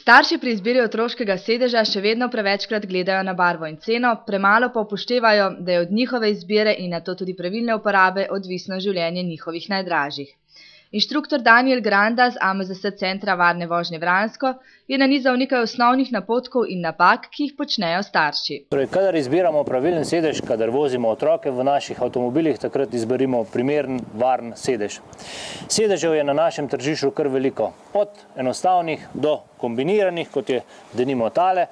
Starši pri izbiri otroškega sedeža še vedno prevečkrat gledajo na barvo in ceno, premalo pa upoštevajo, da je od njihove izbire in nato tudi pravilne uporabe odvisno življenje njihovih najdražjih. Inštruktor Daniel Granda z AMZS centra Varne vožnje Vransko je nanizal nekaj osnovnih napotkov in napak, ki jih počnejo starši. Kadar izbiramo pravilen sedež, kadar vozimo otroke v naših avtomobilih, takrat izberimo primeren, varen sedež. Sedežev je na našem tržišču kar veliko, od enostavnih do kombiniranih, kot je denimo tale.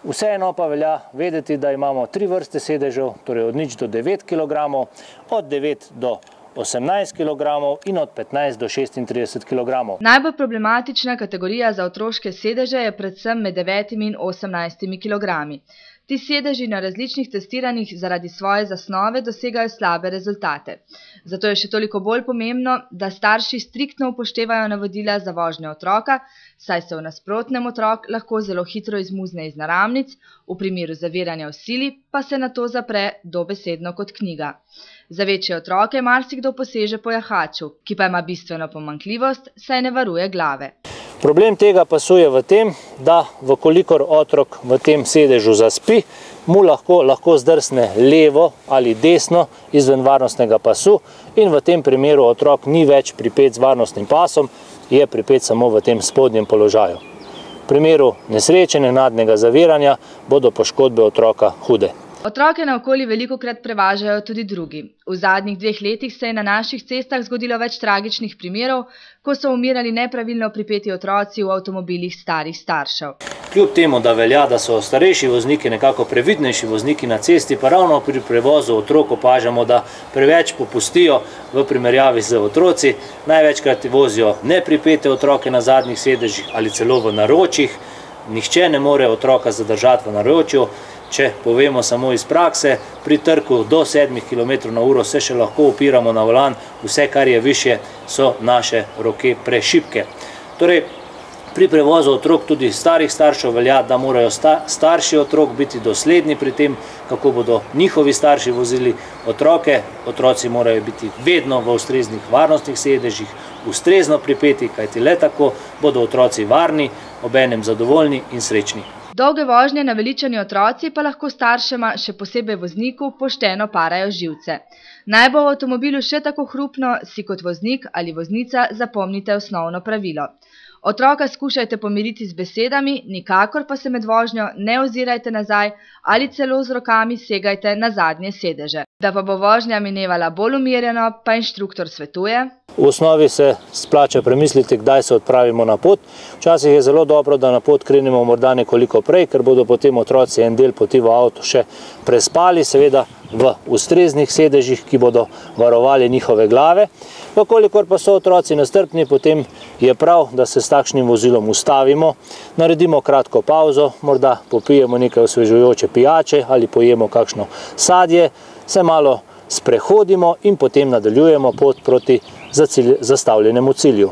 Vseeno pa velja vedeti, da imamo 3 vrste sedežev, torej od 0 do 9 kg, od 9 do 18 kg in od 15 do 36 kg. Najbolj problematična kategorija za otroške sedeže je predvsem med 9 in 18 kg. Ti sedeži na različnih testiranjih zaradi svoje zasnove dosegajo slabe rezultate. Zato je še toliko bolj pomembno, da starši striktno upoštevajo navodila za vožnjo otroka, saj se v nasprotnem otrok lahko zelo hitro izmuzne iz naramnic, v primeru zaviranja v sili pa se nato zapre dobesedno kot knjiga. Za večje otroke marsikdo poseže po jahaču, ki pa ima bistveno pomanjkljivost, saj ne varuje glave. Problem tega pasuje v tem, da vkolikor otrok v tem sedežu zaspi, mu lahko zdrsne levo ali desno izven varnostnega pasu in v tem primeru otrok ni več pripet z varnostnim pasom, je pripet samo v tem spodnjem položaju. V primeru nesreče, nenadnega zaviranja bodo poškodbe otroka hude. Otroke naokoli velikokrat prevažajo tudi drugi. V zadnjih 2 letih se je na naših cestah zgodilo več tragičnih primerov, ko so umirali nepravilno pripeti otroci v avtomobilih starih staršev. Kljub temu, da velja, da so starejši vozniki nekako previdnejši vozniki na cesti, pa ravno pri prevozu otrok opažamo, da preveč popustijo v primerjavi z otroci. Največkrat vozijo nepripete otroke na zadnjih sedežih ali celo v naročjih. Nihče ne more otroka zadržati v naročju. Če povemo samo iz prakse, pri trku do 7 km/h se še lahko opiramo na volan, vse, kar je višje, so naše roke prešibke. Torej, pri prevozu otrok tudi starih staršev velja, da morajo starši otrok biti dosledni pri tem, kako bodo njihovi starši vozili otroke. Otroci morajo biti vedno v ustreznih varnostnih sedežih, ustrezno pripeti, kajti le tako bodo otroci varni, obenem zadovoljni in srečni. Dolge vožnje naveličani otroci pa lahko staršema, še posebej vozniku, pošteno parajo živce. Naj bo v avtomobilu še tako hrupno, si kot voznik ali voznica zapomnite osnovno pravilo. Otroka skušajte pomiriti z besedami, nikakor pa se med vožnjo ne ozirajte nazaj ali celo z rokami segajte na zadnje sedeže. Da pa bo vožnja minevala bolj umirjeno, pa inštruktor svetuje: V osnovi se splača premisliti, kdaj se odpravimo na pot. Včasih je zelo dobro, da na pot krenemo morda nekoliko prej, ker bodo potem otroci en del poti v avto še prespali, seveda v ustreznih sedežih, ki bodo varovali njihove glave. Vkolikor pa so otroci nestrpni, potem je prav, da se s takšnim vozilom ustavimo, naredimo kratko pauzo, morda popijemo nekaj osvežujoče pijače ali pojemo kakšno sadje, se malo sprehodimo in potem nadaljujemo pot proti zastavljenemu cilju.